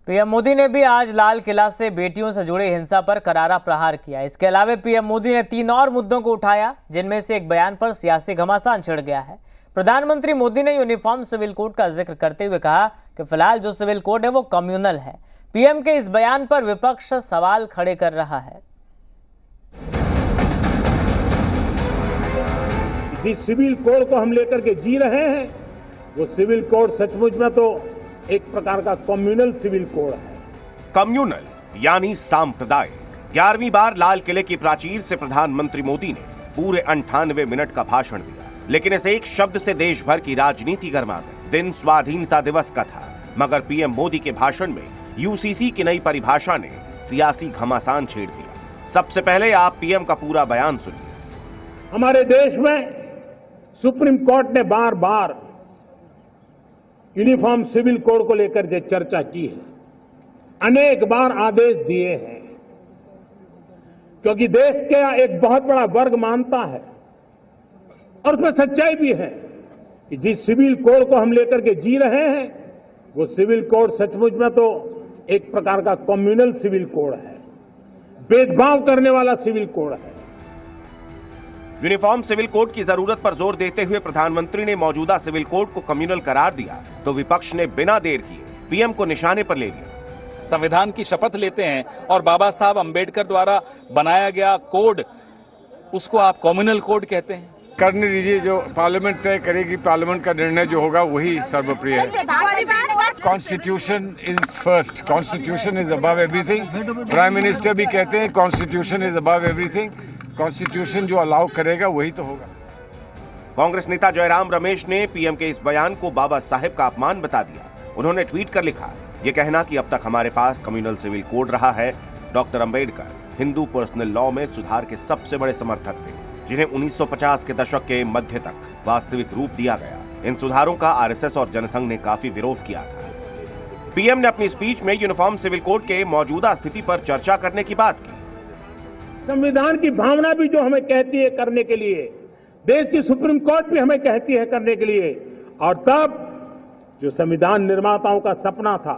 PM Modi ने भी आज लाल किला से बेटियों से जुड़ी हिंसा पर करारा प्रहार किया। इसके अलावा पीएम मोदी ने 3 और मुद्दों को उठाया, जिनमें से एक बयान पर सियासी घमासान छिड़ गया है। प्रधानमंत्री मोदी ने यूनिफॉर्म सिविल कोड का जिक्र करते हुए कहा कि फिलहाल जो सिविल कोड है वो कम्युनल है। पीएम के इस बयान पर विपक्ष सवाल खड़े कर रहा है। जिस सिविल कोड को हम लेकर के जी रहे हैं वो सिविल कोड सचमुच में तो एक प्रकार का कम्युनल सिविल कोड है। कम्युनल यानी सांप्रदायिक। 11वीं बार लाल किले की प्राचीर से प्रधानमंत्री मोदी ने पूरे 98 मिनट का भाषण दिया, लेकिन इस एक शब्द से देश भर की राजनीति गर्मा गई। दिन स्वाधीनता दिवस का था, मगर पीएम मोदी के भाषण में यूसीसी की नई परिभाषा ने सियासी घमासान छेड़ दिया। सबसे पहले आप पीएम का पूरा बयान सुनिए। हमारे देश में सुप्रीम कोर्ट ने बार बार यूनिफॉर्म सिविल कोड को लेकर जो चर्चा की है, अनेक बार आदेश दिए हैं, क्योंकि देश का एक बहुत बड़ा वर्ग मानता है और उसमें सच्चाई भी है कि जिस सिविल कोड को हम लेकर के जी रहे हैं वो सिविल कोड सचमुच में तो एक प्रकार का कम्युनल सिविल कोड है, भेदभाव करने वाला सिविल कोड है। यूनिफॉर्म सिविल कोड की जरूरत पर जोर देते हुए प्रधानमंत्री ने मौजूदा सिविल कोड को कम्युनल करार दिया, तो विपक्ष ने बिना देर किए पीएम को निशाने पर ले लिया। संविधान की शपथ लेते हैं और बाबा साहब अंबेडकर द्वारा बनाया गया कोड, उसको आप कम्युनल कोड कहते हैं। करने दीजिए, जो पार्लियामेंट तय करेगी, पार्लियामेंट का निर्णय जो होगा वही सर्वप्रिय है। Constitution is first, constitution is above everything. Prime minister भी कहते हैं constitution is above everything. Constitution जो अलाउ करेगा वही तो होगा। कांग्रेस नेता जयराम रमेश ने पीएम के इस बयान को बाबा साहेब का अपमान बता दिया। उन्होंने ट्वीट कर लिखा, ये कहना कि अब तक हमारे पास कम्युनल सिविल कोड रहा है। Doctor Ambedkar Hindu personal law में सुधार के सबसे बड़े समर्थक थे, जिन्हें 1950 के दशक के मध्य तक वास्तविक रूप दिया गया। इन सुधारों का आरएसएस और जनसंघ ने काफी विरोध किया था। पीएम ने अपनी स्पीच में यूनिफॉर्म सिविल कोड के मौजूदा स्थिति पर चर्चा करने की बात की। संविधान की भावना भी जो हमें कहती है करने के लिए, देश की सुप्रीम कोर्ट भी हमें कहती है करने के लिए, और तब जो संविधान निर्माताओं का सपना था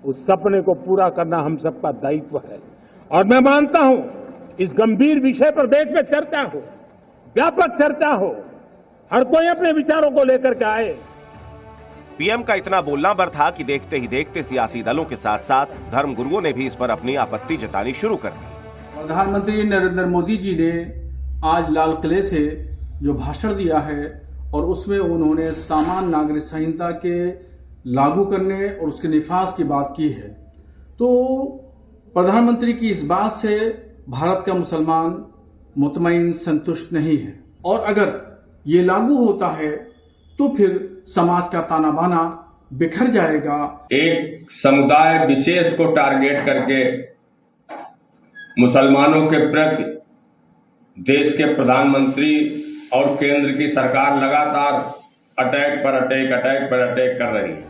उस सपने को पूरा करना हम सबका दायित्व है। और मैं मानता हूं इस गंभीर विषय पर देश में चर्चा हो, व्यापक चर्चा हो, हर कोई अपने विचारों को लेकर के आए। पीएम का इतना बोलना भर था कि देखते ही देखते सियासी दलों के साथ साथ धर्मगुरुओं ने भी इस पर अपनी आपत्ति जतानी शुरू कर दी। प्रधानमंत्री नरेंद्र मोदी जी ने आज लाल किले से जो भाषण दिया है और उसमें उन्होंने सामान्य नागरिक संहिता के लागू करने और उसके निफाज की बात की है, तो प्रधानमंत्री की इस बात से भारत का मुसलमान मुतमईन संतुष्ट नहीं है। और अगर ये लागू होता है तो फिर समाज का ताना बाना बिखर जाएगा। एक समुदाय विशेष को टारगेट करके मुसलमानों के प्रति देश के प्रधानमंत्री और केंद्र की सरकार लगातार अटैक पर अटैक कर रही है।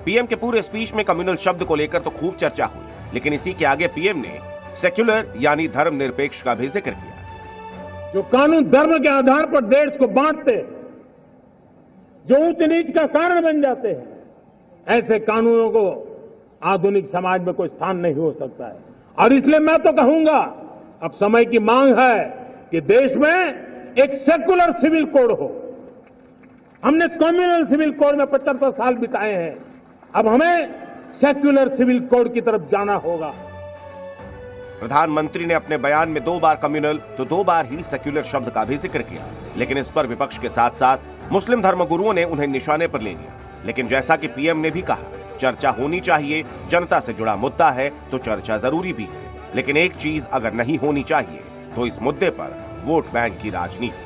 पीएम के पूरे स्पीच में कम्युनल शब्द को लेकर तो खूब चर्चा हुई, लेकिन इसी के आगे पीएम ने सेक्युलर यानी धर्मनिरपेक्ष का भी जिक्र किया। जो कानून धर्म के आधार पर देश को बांटते, जो ऊंच नीच का कारण बन जाते हैं, ऐसे कानूनों को आधुनिक समाज में कोई स्थान नहीं हो सकता है। और इसलिए मैं तो कहूंगा अब समय की मांग है कि देश में एक सेकुलर सिविल कोड हो। हमने कम्युनल सिविल कोड में 75 साल बिताए हैं, अब हमें सेक्युलर सिविल कोड की तरफ जाना होगा। प्रधानमंत्री ने अपने बयान में 2 बार कम्युनल तो 2 बार ही सेक्युलर शब्द का भी जिक्र किया, लेकिन इस पर विपक्ष के साथ साथ मुस्लिम धर्मगुरुओं ने उन्हें निशाने पर ले लिया। लेकिन जैसा कि पीएम ने भी कहा, चर्चा होनी चाहिए, जनता से जुड़ा मुद्दा है तो चर्चा जरूरी भी है, लेकिन एक चीज अगर नहीं होनी चाहिए तो इस मुद्दे पर वोट बैंक की राजनीति।